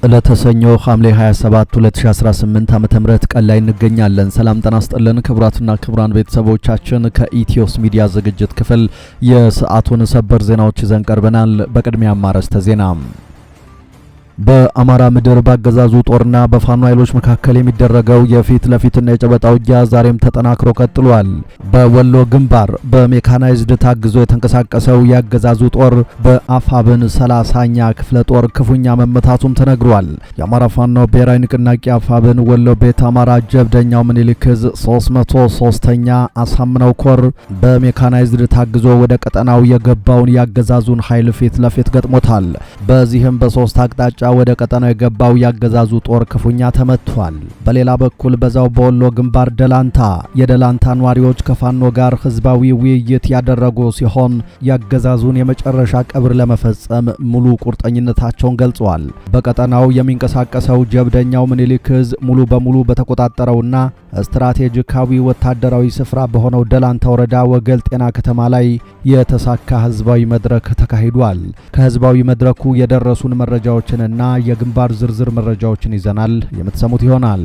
ለተሰኞ ሐምሌ 27 2018 ዓ.ም ቀን ላይ እንገኛለን። ሰላም ጤና ይስጥልን ክቡራትና ክቡራን ቤተሰቦቻችን ከኢትዮስ ሚዲያ ዝግጅት ክፍል የሰዓቱን ሰበር ዜናዎች ይዘን ቀርበናል። በቅድሚያ አርዕስተ ዜና። በአማራ ምድር ባገዛዙ ጦርና በፋኖ ኃይሎች መካከል የሚደረገው የፊት ለፊትና የጨበጣ ውጊያ ዛሬም ተጠናክሮ ቀጥሏል። በወሎ ግንባር በሜካናይዝድ ታግዞ የተንቀሳቀሰው ያገዛዙ ጦር በአፋብን 30ኛ ክፍለ ጦር ክፉኛ መመታቱም ተነግሯል። የአማራ ፋኖ ብሔራዊ ንቅናቄ አፋብን ወሎ ቤት አማራ ጀብደኛው ምኒልክ ዕዝ 303ኛ አሳምነው ኮር በሜካናይዝድ ታግዞ ወደ ቀጠናው የገባውን ያገዛዙን ኃይል ፊት ለፊት ገጥሞታል። በዚህም በሶስት አቅጣጫ ወደ ቀጠናው የገባው ያገዛዙ ጦር ክፉኛ ተመቷል። በሌላ በኩል በዛው በወሎ ግንባር የደላንታ ነዋሪዎች ከፋኖ ጋር ህዝባዊ ውይይት ያደረጉ ሲሆን ያገዛዙን የመጨረሻ ቀብር ለመፈጸም ሙሉ ቁርጠኝነታቸውን ገልጸዋል። በቀጠናው የሚንቀሳቀሰው ጀብደኛው ምኒልክ ዕዝ ሙሉ በሙሉ በተቆጣጠረውና ስትራቴጂካዊ ወታደራዊ ስፍራ በሆነው ደላንታ ወረዳ ወገል ጤና ከተማ ላይ የተሳካ ህዝባዊ መድረክ ተካሂዷል። ከህዝባዊ መድረኩ የደረሱን መረጃዎችንና የግንባር ዝርዝር መረጃዎችን ይዘናል የምትሰሙት ይሆናል።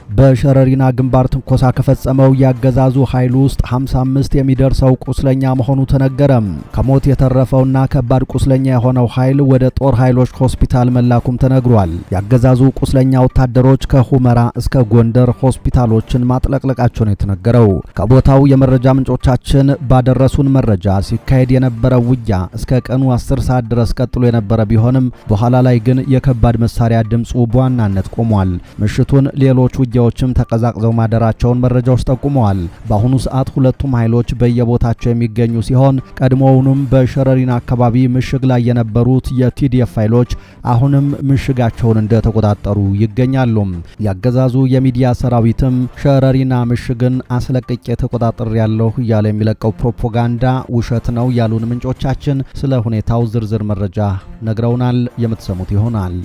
በሸረሪና ግንባር ትንኮሳ ከፈጸመው ያገዛዙ ኃይል ውስጥ 55 የሚደርሰው ቁስለኛ መሆኑ ተነገረም። ከሞት የተረፈውና ከባድ ቁስለኛ የሆነው ኃይል ወደ ጦር ኃይሎች ሆስፒታል መላኩም ተነግሯል። ያገዛዙ ቁስለኛ ወታደሮች ከሁመራ እስከ ጎንደር ሆስፒታሎችን ማጥለቅለቃቸው ነው የተነገረው። ከቦታው የመረጃ ምንጮቻችን ባደረሱን መረጃ ሲካሄድ የነበረው ውጊያ እስከ ቀኑ 10 ሰዓት ድረስ ቀጥሎ የነበረ ቢሆንም በኋላ ላይ ግን የከባድ መሳሪያ ድምፁ በዋናነት ቆሟል። ምሽቱን ሌሎች ውጊያዎችም ተቀዛቅዘው ማደራቸውን መረጃዎች ጠቁመዋል። በአሁኑ ሰዓት ሁለቱም ኃይሎች በየቦታቸው የሚገኙ ሲሆን ቀድሞውንም በሸረሪና አካባቢ ምሽግ ላይ የነበሩት የቲዲኤፍ ኃይሎች አሁንም ምሽጋቸውን እንደተቆጣጠሩ ይገኛሉ። ያገዛዙ የሚዲያ ሰራዊትም ሸረሪና ምሽግን አስለቅቄ ተቆጣጠር ያለው እያለ የሚለቀው ፕሮፓጋንዳ ውሸት ነው ያሉን ምንጮቻችን ስለ ሁኔታው ዝርዝር መረጃ ነግረውናል። የምትሰሙት ይሆናል።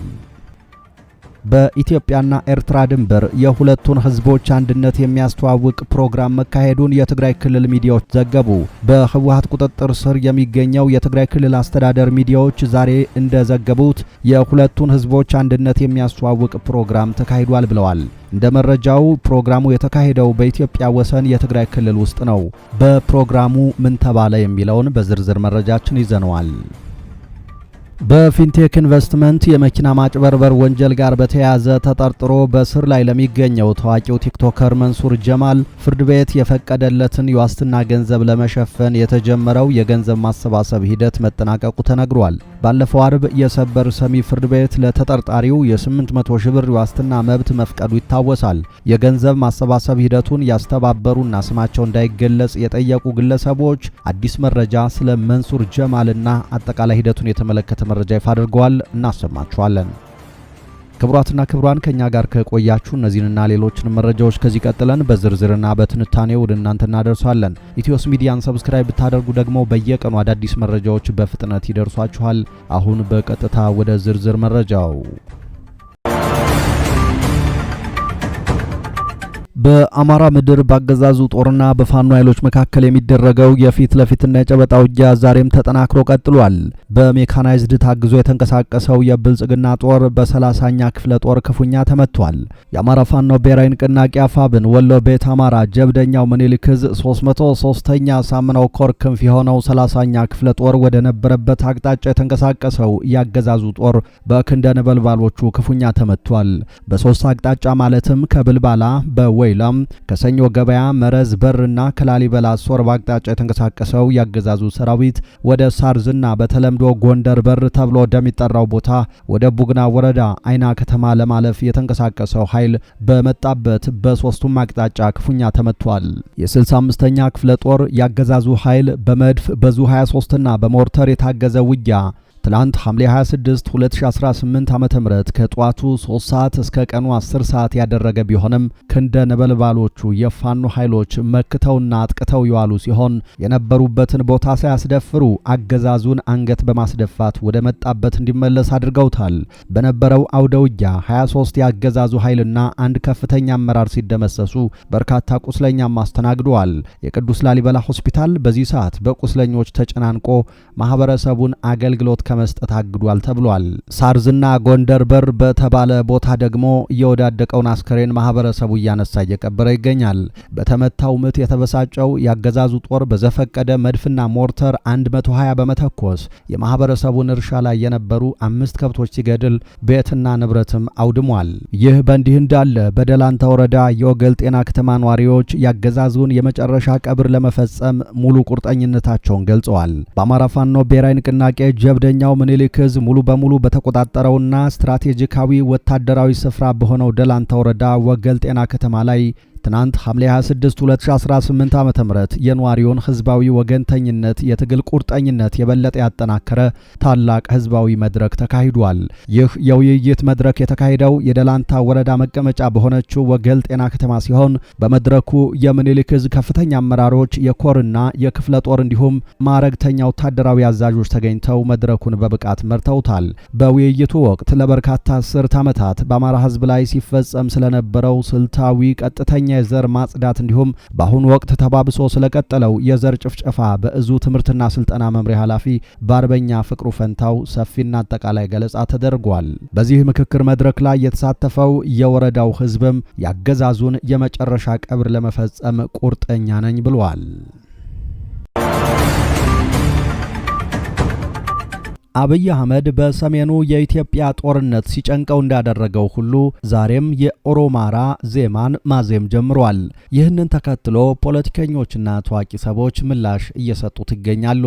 በኢትዮጵያና ኤርትራ ድንበር የሁለቱን ህዝቦች አንድነት የሚያስተዋውቅ ፕሮግራም መካሄዱን የትግራይ ክልል ሚዲያዎች ዘገቡ። በህወሓት ቁጥጥር ስር የሚገኘው የትግራይ ክልል አስተዳደር ሚዲያዎች ዛሬ እንደዘገቡት የሁለቱን ህዝቦች አንድነት የሚያስተዋውቅ ፕሮግራም ተካሂዷል ብለዋል። እንደ መረጃው ፕሮግራሙ የተካሄደው በኢትዮጵያ ወሰን የትግራይ ክልል ውስጥ ነው። በፕሮግራሙ ምን ተባለ የሚለውን በዝርዝር መረጃችን ይዘነዋል። በፊንቴክ ኢንቨስትመንት የመኪና ማጭበርበር ወንጀል ጋር በተያያዘ ተጠርጥሮ በስር ላይ ለሚገኘው ታዋቂው ቲክቶከር መንሱር ጀማል ፍርድ ቤት የፈቀደለትን የዋስትና ገንዘብ ለመሸፈን የተጀመረው የገንዘብ ማሰባሰብ ሂደት መጠናቀቁ ተነግሯል። ባለፈው አርብ የሰበር ሰሚ ፍርድ ቤት ለተጠርጣሪው የ800 ሺህ ብር የዋስትና መብት መፍቀዱ ይታወሳል። የገንዘብ ማሰባሰብ ሂደቱን ያስተባበሩና ስማቸው እንዳይገለጽ የጠየቁ ግለሰቦች አዲስ መረጃ ስለ መንሱር ጀማልና አጠቃላይ ሂደቱን የተመለከተ መረጃ ይፋ አድርገዋል። እናሰማችኋለን። ክቡራትና ክቡራን ከኛ ጋር ከቆያችሁ እነዚህንና ሌሎችን መረጃዎች ከዚህ ቀጥለን በዝርዝርና በትንታኔው ወደ እናንተ እናደርሳለን። ኢትዮስ ሚዲያን ሰብስክራይብ ብታደርጉ ደግሞ በየቀኑ አዳዲስ መረጃዎች በፍጥነት ይደርሷችኋል። አሁን በቀጥታ ወደ ዝርዝር መረጃው። በአማራ ምድር ባገዛዙ ጦርና በፋኖ ኃይሎች መካከል የሚደረገው የፊት ለፊትና የጨበጣ ውጊያ ዛሬም ተጠናክሮ ቀጥሏል። በሜካናይዝድ ታግዞ የተንቀሳቀሰው የብልጽግና ጦር በ30ኛ ክፍለ ጦር ክፉኛ ተመቷል። የአማራ ፋኖ ብሔራዊ ንቅናቄ አፋብን ወሎ ቤት አማራ ጀብደኛው ምኒልክ ዕዝ 303ኛ አሳምነው ኮር ክንፍ የሆነው 30ኛ ክፍለ ጦር ወደ ነበረበት አቅጣጫ የተንቀሳቀሰው ያገዛዙ ጦር በክንደ ነበልባሎቹ ክፉኛ ተመቷል። በሶስት አቅጣጫ ማለትም ከብልባላ በወይላም ከሰኞ ገበያ መረዝ በርና ከላሊበላ ሶርባ አቅጣጫ የተንቀሳቀሰው ያገዛዙ ሰራዊት ወደ ሳርዝና በተለምዶ ጎንደር በር ተብሎ ወደሚጠራው ቦታ ወደ ቡግና ወረዳ አይና ከተማ ለማለፍ የተንቀሳቀሰው ኃይል በመጣበት በሶስቱም አቅጣጫ ክፉኛ ተመቷል። የ65ኛ ክፍለ ጦር ያገዛዙ ኃይል በመድፍ በዙ 23ና በሞርተር የታገዘ ውጊያ ትላንት ሐምሌ 26 2018 ዓ.ም ከጧቱ 3 ሰዓት እስከ ቀኑ 10 ሰዓት ያደረገ ቢሆንም ክንደ ነበልባሎቹ የፋኖ ኃይሎች መክተውና አጥቅተው ይዋሉ ሲሆን የነበሩበትን ቦታ ሳያስደፍሩ አገዛዙን አንገት በማስደፋት ወደ መጣበት እንዲመለስ አድርገውታል። በነበረው አውደ ውጊያ 23 ያገዛዙ ኃይልና አንድ ከፍተኛ አመራር ሲደመሰሱ በርካታ ቁስለኛም አስተናግደዋል። የቅዱስ ላሊበላ ሆስፒታል በዚህ ሰዓት በቁስለኞች ተጨናንቆ ማህበረሰቡን አገልግሎት ከመስጠት አግዷል ተብሏል። ሳርዝና ጎንደር በር በተባለ ቦታ ደግሞ የወዳደቀውን አስከሬን ማህበረሰቡ እያነሳ እየቀበረ ይገኛል። በተመታው ምት የተበሳጨው ያገዛዙ ጦር በዘፈቀደ መድፍና ሞርተር 120 በመተኮስ የማህበረሰቡን እርሻ ላይ የነበሩ 5 ከብቶች ሲገድል ቤትና ንብረትም አውድሟል። ይህ በእንዲህ እንዳለ በደላንታ ወረዳ የወገል ጤና ከተማ ነዋሪዎች ያገዛዙን የመጨረሻ ቀብር ለመፈጸም ሙሉ ቁርጠኝነታቸውን ገልጸዋል። በአማራ ፋኖ ብሔራዊ ንቅናቄ ጀብደኛው ምኒልክ ዕዝ ሙሉ በሙሉ በተቆጣጠረውና ስትራቴጂካዊ ወታደራዊ ስፍራ በሆነው ደላንታ ወረዳ ወገል ጤና ከተማ ላይ ትናንት ሐምሌ 26 2018 ዓ.ም የነዋሪውን ህዝባዊ ወገንተኝነት የትግል ቁርጠኝነት የበለጠ ያጠናከረ ታላቅ ህዝባዊ መድረክ ተካሂዷል። ይህ የውይይት መድረክ የተካሄደው የደላንታ ወረዳ መቀመጫ በሆነችው ወገል ጤና ከተማ ሲሆን በመድረኩ የምኒልክ ዕዝ ከፍተኛ አመራሮች፣ የኮርና የክፍለ ጦር እንዲሁም ማዕረግተኛ ወታደራዊ አዛዦች ተገኝተው መድረኩን በብቃት መርተውታል። በውይይቱ ወቅት ለበርካታ አስርት ዓመታት በአማራ ህዝብ ላይ ሲፈጸም ስለነበረው ስልታዊ ቀጥተኛ የዘር ማጽዳት እንዲሁም በአሁኑ ወቅት ተባብሶ ስለቀጠለው የዘር ጭፍጨፋ በእዙ ትምህርትና ስልጠና መምሪያ ኃላፊ በአርበኛ ፍቅሩ ፈንታው ሰፊና አጠቃላይ ገለጻ ተደርጓል። በዚህ ምክክር መድረክ ላይ የተሳተፈው የወረዳው ህዝብም ያገዛዙን የመጨረሻ ቀብር ለመፈጸም ቁርጠኛ ነኝ ብሏል። አብይ አህመድ በሰሜኑ የኢትዮጵያ ጦርነት ሲጨንቀው እንዳደረገው ሁሉ ዛሬም የኦሮማራ ዜማን ማዜም ጀምሯል። ይህንን ተከትሎ ፖለቲከኞችና ታዋቂ ሰዎች ምላሽ እየሰጡት ይገኛሉ።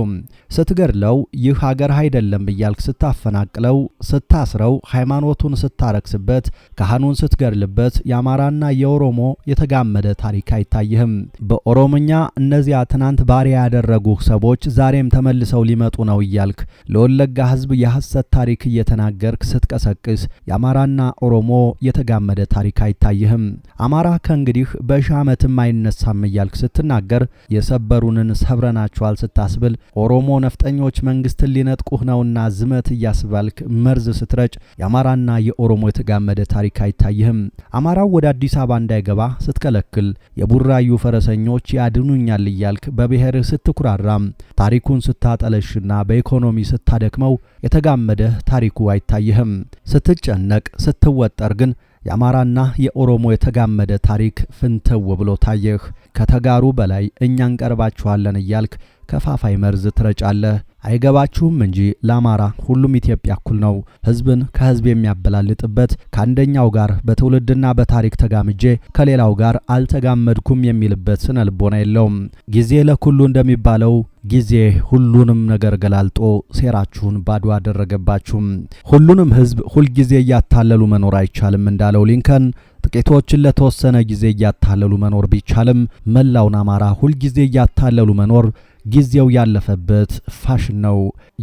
ስትገድለው ይህ ሀገር አይደለም እያልክ ስታፈናቅለው፣ ስታስረው፣ ሃይማኖቱን ስታረክስበት፣ ካህኑን ስትገድልበት የአማራና የኦሮሞ የተጋመደ ታሪክ አይታይህም። በኦሮምኛ እነዚያ ትናንት ባሪያ ያደረጉህ ሰዎች ዛሬም ተመልሰው ሊመጡ ነው እያልክ ለወለጋ ህዝብ የሐሰት ታሪክ እየተናገርክ ስትቀሰቅስ የአማራና ኦሮሞ የተጋመደ ታሪክ አይታይህም። አማራ ከእንግዲህ በሺህ ዓመትም አይነሳም እያልክ ስትናገር የሰበሩንን ሰብረናቸዋል ስታስብል ኦሮሞ ነፍጠኞች መንግስትን ሊነጥቁህ ነውና ዝመት እያስባልክ መርዝ ስትረጭ የአማራና የኦሮሞ የተጋመደ ታሪክ አይታይህም። አማራው ወደ አዲስ አበባ እንዳይገባ ስትከለክል የቡራዩ ፈረሰኞች ያድኑኛል እያልክ በብሔርህ ስትኩራራም ታሪኩን ስታጠለሽና በኢኮኖሚ ስታደክመው የተጋመደ ታሪኩ አይታይህም። ስትጨነቅ ስትወጠር ግን የአማራና የኦሮሞ የተጋመደ ታሪክ ፍንትው ብሎ ታየህ። ከተጋሩ በላይ እኛ እንቀርባችኋለን እያልክ ከፋፋይ መርዝ ትረጫለህ። አይገባችሁም እንጂ ለአማራ ሁሉም ኢትዮጵያ እኩል ነው። ህዝብን ከህዝብ የሚያበላልጥበት ከአንደኛው ጋር በትውልድና በታሪክ ተጋምጄ ከሌላው ጋር አልተጋመድኩም የሚልበት ስነ ልቦና የለውም። ጊዜ ለኩሉ እንደሚባለው ጊዜ ሁሉንም ነገር ገላልጦ ሴራችሁን ባዶ አደረገባችሁም። ሁሉንም ህዝብ ሁልጊዜ እያታለሉ መኖር አይቻልም እንዳለው ሊንከን ጥቂቶችን ለተወሰነ ጊዜ እያታለሉ መኖር ቢቻልም መላውን አማራ ሁልጊዜ እያታለሉ መኖር ጊዜው ያለፈበት ፋሽን ነው።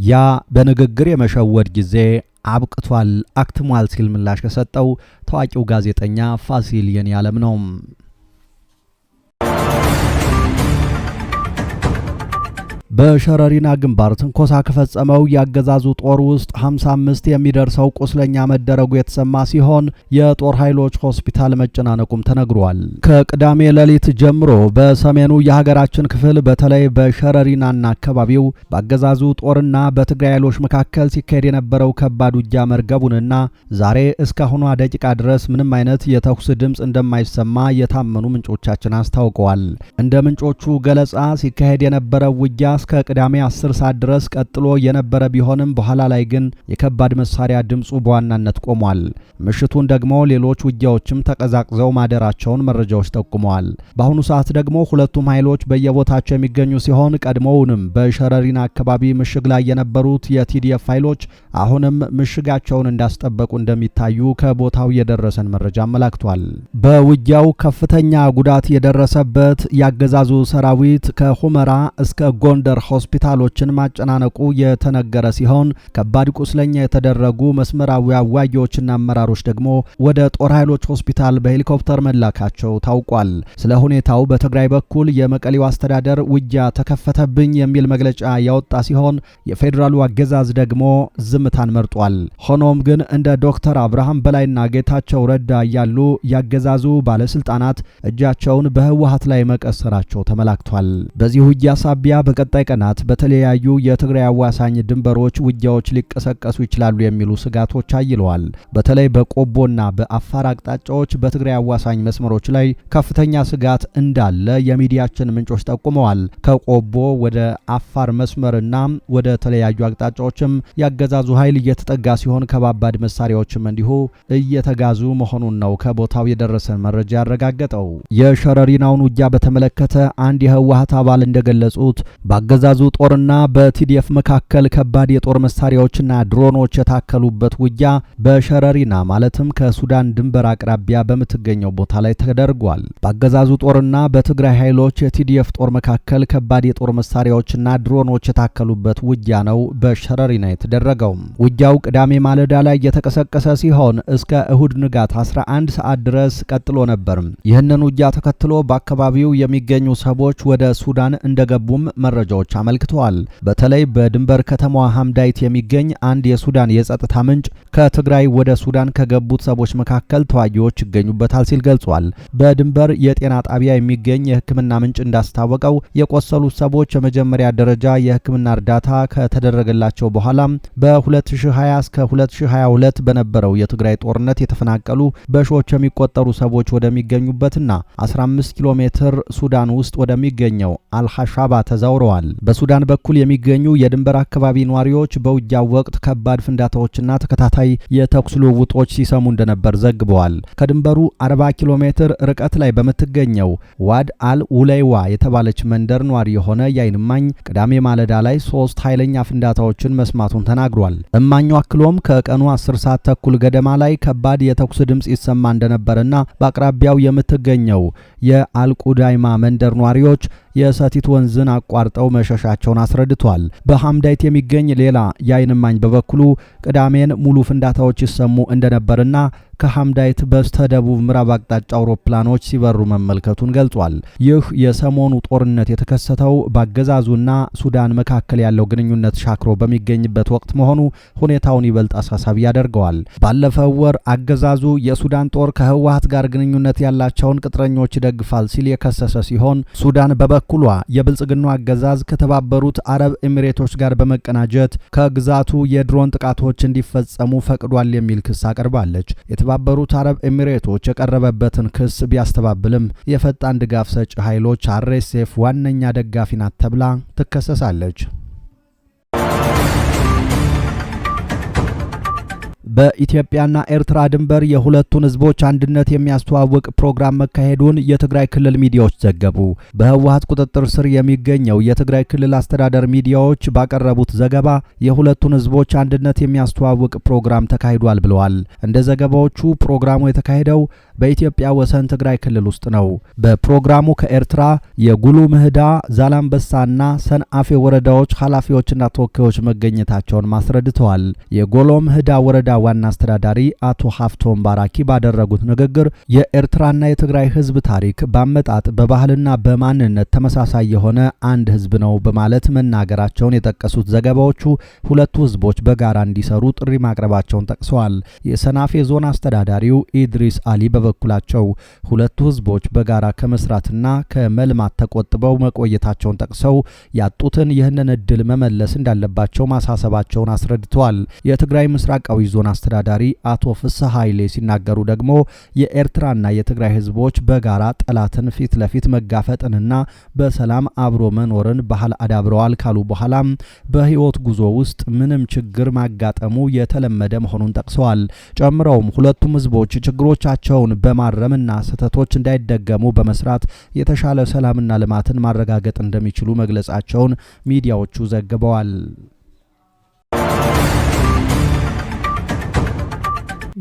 ያ በንግግር የመሸወድ ጊዜ አብቅቷል፣ አክትሟል ሲል ምላሽ ከሰጠው ታዋቂው ጋዜጠኛ ፋሲል የኔዓለም ነው። በሸረሪና ግንባር ትንኮሳ ከፈጸመው ያገዛዙ ጦር ውስጥ 55 የሚደርሰው ቁስለኛ መደረጉ የተሰማ ሲሆን የጦር ኃይሎች ሆስፒታል መጨናነቁም ተነግሯል። ከቅዳሜ ሌሊት ጀምሮ በሰሜኑ የሀገራችን ክፍል በተለይ በሸረሪናና አካባቢው በአገዛዙ ጦርና በትግራይ ኃይሎች መካከል ሲካሄድ የነበረው ከባድ ውጊያ መርገቡንና ዛሬ እስካሁኗ ደቂቃ ድረስ ምንም አይነት የተኩስ ድምፅ እንደማይሰማ የታመኑ ምንጮቻችን አስታውቀዋል። እንደ ምንጮቹ ገለጻ ሲካሄድ የነበረው ውጊያ እስከ ቅዳሜ 10 ሰዓት ድረስ ቀጥሎ የነበረ ቢሆንም በኋላ ላይ ግን የከባድ መሳሪያ ድምፁ በዋናነት ቆሟል። ምሽቱን ደግሞ ሌሎች ውጊያዎችም ተቀዛቅዘው ማደራቸውን መረጃዎች ጠቁመዋል። በአሁኑ ሰዓት ደግሞ ሁለቱም ኃይሎች በየቦታቸው የሚገኙ ሲሆን ቀድሞውንም በሸረሪና አካባቢ ምሽግ ላይ የነበሩት የቲዲኤፍ ኃይሎች አሁንም ምሽጋቸውን እንዳስጠበቁ እንደሚታዩ ከቦታው የደረሰን መረጃ አመላክቷል። በውጊያው ከፍተኛ ጉዳት የደረሰበት ያገዛዙ ሰራዊት ከሁመራ እስከ ጎንደር ሆስፒታሎችን ማጨናነቁ የተነገረ ሲሆን ከባድ ቁስለኛ የተደረጉ መስመራዊ አዋጊዎችና አመራሮች ደግሞ ወደ ጦር ኃይሎች ሆስፒታል በሄሊኮፕተር መላካቸው ታውቋል። ስለ ሁኔታው በትግራይ በኩል የመቀሌው አስተዳደር ውጊያ ተከፈተብኝ የሚል መግለጫ ያወጣ ሲሆን የፌዴራሉ አገዛዝ ደግሞ ዝምታን መርጧል። ሆኖም ግን እንደ ዶክተር አብርሃም በላይና ጌታቸው ረዳ ያሉ ያገዛዙ ባለስልጣናት እጃቸውን በህወሓት ላይ መቀሰራቸው ተመላክቷል። በዚህ ውጊያ ሳቢያ በቀጣይ በቀጣይ ቀናት በተለያዩ የትግራይ አዋሳኝ ድንበሮች ውጊያዎች ሊቀሰቀሱ ይችላሉ የሚሉ ስጋቶች አይለዋል። በተለይ በቆቦና በአፋር አቅጣጫዎች በትግራይ አዋሳኝ መስመሮች ላይ ከፍተኛ ስጋት እንዳለ የሚዲያችን ምንጮች ጠቁመዋል። ከቆቦ ወደ አፋር መስመርና ወደ ተለያዩ አቅጣጫዎችም ያገዛዙ ኃይል እየተጠጋ ሲሆን ከባባድ መሳሪያዎችም እንዲሁ እየተጋዙ መሆኑን ነው ከቦታው የደረሰን መረጃ ያረጋገጠው። የሸረሪናውን ውጊያ በተመለከተ አንድ የህወሓት አባል እንደገለጹት በአገዛዙ ጦርና በቲዲኤፍ መካከል ከባድ የጦር መሳሪያዎችና ድሮኖች የታከሉበት ውጊያ በሸረሪና ማለትም ከሱዳን ድንበር አቅራቢያ በምትገኘው ቦታ ላይ ተደርጓል። በአገዛዙ ጦርና በትግራይ ኃይሎች የቲዲኤፍ ጦር መካከል ከባድ የጦር መሳሪያዎችና ድሮኖች የታከሉበት ውጊያ ነው በሸረሪና የተደረገው። ውጊያው ቅዳሜ ማለዳ ላይ የተቀሰቀሰ ሲሆን እስከ እሁድ ንጋት 11 ሰዓት ድረስ ቀጥሎ ነበር። ይህንን ውጊያ ተከትሎ በአካባቢው የሚገኙ ሰዎች ወደ ሱዳን እንደገቡም መረጃዎች አመልክተዋል። በተለይ በድንበር ከተማዋ ሐምዳይት የሚገኝ አንድ የሱዳን የጸጥታ ምንጭ ከትግራይ ወደ ሱዳን ከገቡት ሰዎች መካከል ተዋጊዎች ይገኙበታል ሲል ገልጿል። በድንበር የጤና ጣቢያ የሚገኝ የሕክምና ምንጭ እንዳስታወቀው የቆሰሉት ሰዎች የመጀመሪያ ደረጃ የሕክምና እርዳታ ከተደረገላቸው በኋላ በ2020 እስከ 2022 በነበረው የትግራይ ጦርነት የተፈናቀሉ በሺዎች የሚቆጠሩ ሰዎች ወደሚገኙበትና 15 ኪሎ ሜትር ሱዳን ውስጥ ወደሚገኘው አልሐሻባ ተዛውረዋል። በሱዳን በኩል የሚገኙ የድንበር አካባቢ ነዋሪዎች በውጊያው ወቅት ከባድ ፍንዳታዎችና ተከታታይ የተኩስ ልውውጦች ሲሰሙ እንደነበር ዘግበዋል። ከድንበሩ 40 ኪሎ ሜትር ርቀት ላይ በምትገኘው ዋድ አል ውለይዋ የተባለች መንደር ነዋሪ የሆነ የዓይን እማኝ ቅዳሜ ማለዳ ላይ 3 ኃይለኛ ፍንዳታዎችን መስማቱን ተናግሯል። እማኙ አክሎም ከቀኑ 10 ሰዓት ተኩል ገደማ ላይ ከባድ የተኩስ ድምጽ ይሰማ እንደነበርና በአቅራቢያው የምትገኘው የአልቁዳይማ መንደር ነዋሪዎች የሰቲት ወንዝን አቋርጠው መሸሻቸውን አስረድቷል። በሐምዳይት የሚገኝ ሌላ የዓይን እማኝ በበኩሉ ቅዳሜን ሙሉ ፍንዳታዎች ይሰሙ እንደነበርና ከሐምዳይት በስተደቡብ ምዕራብ አቅጣጫ አውሮፕላኖች ሲበሩ መመልከቱን ገልጿል። ይህ የሰሞኑ ጦርነት የተከሰተው በአገዛዙና ሱዳን መካከል ያለው ግንኙነት ሻክሮ በሚገኝበት ወቅት መሆኑ ሁኔታውን ይበልጥ አሳሳቢ ያደርገዋል። ባለፈው ወር አገዛዙ የሱዳን ጦር ከህወሓት ጋር ግንኙነት ያላቸውን ቅጥረኞች ይደግፋል ሲል የከሰሰ ሲሆን ሱዳን በበኩሏ የብልጽግናው አገዛዝ ከተባበሩት አረብ ኤሚሬቶች ጋር በመቀናጀት ከግዛቱ የድሮን ጥቃቶች እንዲፈጸሙ ፈቅዷል የሚል ክስ አቀርባለች። የተባበሩት አረብ ኤሚሬቶች የቀረበበትን ክስ ቢያስተባብልም የፈጣን ድጋፍ ሰጪ ኃይሎች አርኤስኤፍ ዋነኛ ደጋፊ ናት ተብላ ትከሰሳለች። በኢትዮጵያና ኤርትራ ድንበር የሁለቱን ህዝቦች አንድነት የሚያስተዋውቅ ፕሮግራም መካሄዱን የትግራይ ክልል ሚዲያዎች ዘገቡ። በህወሓት ቁጥጥር ስር የሚገኘው የትግራይ ክልል አስተዳደር ሚዲያዎች ባቀረቡት ዘገባ የሁለቱን ህዝቦች አንድነት የሚያስተዋውቅ ፕሮግራም ተካሂዷል ብለዋል። እንደ ዘገባዎቹ ፕሮግራሙ የተካሄደው በኢትዮጵያ ወሰን ትግራይ ክልል ውስጥ ነው። በፕሮግራሙ ከኤርትራ የጉሉ ምህዳ፣ ዛላምበሳና ሰንአፌ ወረዳዎች ኃላፊዎችና ተወካዮች መገኘታቸውን ማስረድተዋል። የጎሎ ምህዳ ወረዳ ዋና አስተዳዳሪ አቶ ሀፍቶም ባራኪ ባደረጉት ንግግር የኤርትራና የትግራይ ህዝብ ታሪክ በአመጣጥ በባህልና በማንነት ተመሳሳይ የሆነ አንድ ህዝብ ነው በማለት መናገራቸውን የጠቀሱት ዘገባዎቹ ሁለቱ ህዝቦች በጋራ እንዲሰሩ ጥሪ ማቅረባቸውን ጠቅሰዋል። የሰናፌ ዞን አስተዳዳሪው ኢድሪስ አሊ በበኩላቸው ሁለቱ ህዝቦች በጋራ ከመስራትና ከመልማት ተቆጥበው መቆየታቸውን ጠቅሰው ያጡትን ይህንን እድል መመለስ እንዳለባቸው ማሳሰባቸውን አስረድተዋል። የትግራይ ምስራቃዊ ዞን አስተዳዳሪ አቶ ፍስሐ ኃይሌ ሲናገሩ ደግሞ የኤርትራና የትግራይ ህዝቦች በጋራ ጠላትን ፊት ለፊት መጋፈጥንና በሰላም አብሮ መኖርን ባህል አዳብረዋል ካሉ በኋላም በህይወት ጉዞ ውስጥ ምንም ችግር ማጋጠሙ የተለመደ መሆኑን ጠቅሰዋል። ጨምረውም ሁለቱም ህዝቦች ችግሮቻቸውን በማረምና ስህተቶች እንዳይደገሙ በመስራት የተሻለ ሰላምና ልማትን ማረጋገጥ እንደሚችሉ መግለጻቸውን ሚዲያዎቹ ዘግበዋል።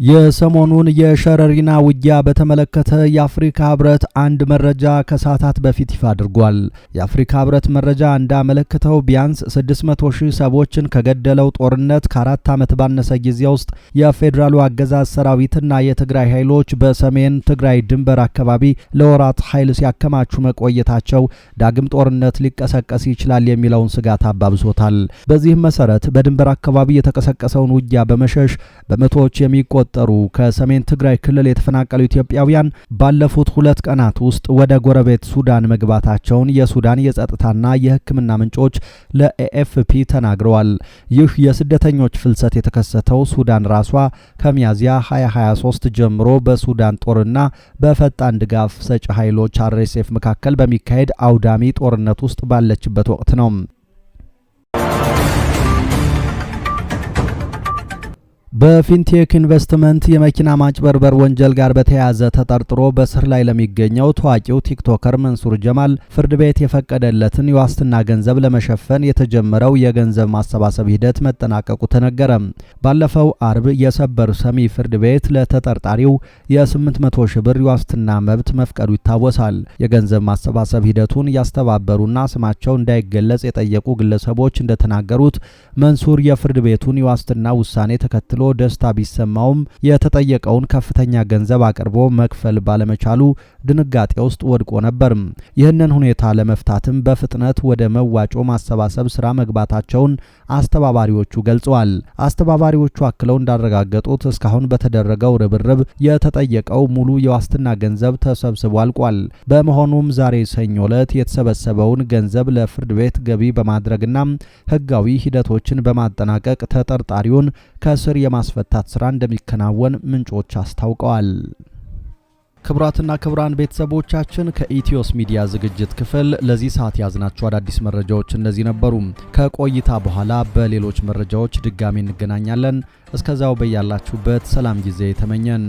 የሰሞኑን የሸረሪና ውጊያ በተመለከተ የአፍሪካ ህብረት አንድ መረጃ ከሰዓታት በፊት ይፋ አድርጓል። የአፍሪካ ህብረት መረጃ እንዳመለከተው ቢያንስ 600,000 ሰዎችን ከገደለው ጦርነት ከ4 ዓመት ባነሰ ጊዜ ውስጥ የፌዴራሉ አገዛዝ ሰራዊትና የትግራይ ኃይሎች በሰሜን ትግራይ ድንበር አካባቢ ለወራት ኃይል ሲያከማቹ መቆየታቸው ዳግም ጦርነት ሊቀሰቀስ ይችላል የሚለውን ስጋት አባብሶታል። በዚህም መሰረት በድንበር አካባቢ የተቀሰቀሰውን ውጊያ በመሸሽ በመቶዎች የሚቆጠሩ የሚቆጠሩ ከሰሜን ትግራይ ክልል የተፈናቀሉ ኢትዮጵያውያን ባለፉት 2 ቀናት ውስጥ ወደ ጎረቤት ሱዳን መግባታቸውን የሱዳን የጸጥታና የሕክምና ምንጮች ለኤኤፍፒ ተናግረዋል። ይህ የስደተኞች ፍልሰት የተከሰተው ሱዳን ራሷ ከሚያዝያ 2023 ጀምሮ በሱዳን ጦርና በፈጣን ድጋፍ ሰጪ ኃይሎች አርኤስኤፍ መካከል በሚካሄድ አውዳሚ ጦርነት ውስጥ ባለችበት ወቅት ነው። በፊንቴክ ኢንቨስትመንት የመኪና ማጭበርበር ወንጀል ጋር በተያያዘ ተጠርጥሮ በስር ላይ ለሚገኘው ታዋቂው ቲክቶከር መንሱር ጀማል ፍርድ ቤት የፈቀደለትን የዋስትና ገንዘብ ለመሸፈን የተጀመረው የገንዘብ ማሰባሰብ ሂደት መጠናቀቁ ተነገረ። ባለፈው አርብ የሰበር ሰሚ ፍርድ ቤት ለተጠርጣሪው የ800 ሺህ ብር የዋስትና መብት መፍቀዱ ይታወሳል። የገንዘብ ማሰባሰብ ሂደቱን ያስተባበሩና ስማቸው እንዳይገለጽ የጠየቁ ግለሰቦች እንደተናገሩት መንሱር የፍርድ ቤቱን የዋስትና ውሳኔ ተከትሎ ደስታ ቢሰማውም የተጠየቀውን ከፍተኛ ገንዘብ አቅርቦ መክፈል ባለመቻሉ ድንጋጤ ውስጥ ወድቆ ነበር። ይህንን ሁኔታ ለመፍታትም በፍጥነት ወደ መዋጮ ማሰባሰብ ስራ መግባታቸውን አስተባባሪዎቹ ገልጸዋል። አስተባባሪዎቹ አክለው እንዳረጋገጡት እስካሁን በተደረገው ርብርብ የተጠየቀው ሙሉ የዋስትና ገንዘብ ተሰብስቦ አልቋል። በመሆኑም ዛሬ ሰኞ ዕለት የተሰበሰበውን ገንዘብ ለፍርድ ቤት ገቢ በማድረግና ሕጋዊ ሂደቶችን በማጠናቀቅ ተጠርጣሪውን ከስር የማስፈታት ስራ እንደሚከናወን ምንጮች አስታውቀዋል። ክቡራትና ክቡራን ቤተሰቦቻችን ከኢትዮስ ሚዲያ ዝግጅት ክፍል ለዚህ ሰዓት ያዝናቸው አዳዲስ መረጃዎች እነዚህ ነበሩ። ከቆይታ በኋላ በሌሎች መረጃዎች ድጋሚ እንገናኛለን። እስከዛው በያላችሁበት ሰላም ጊዜ ተመኘን።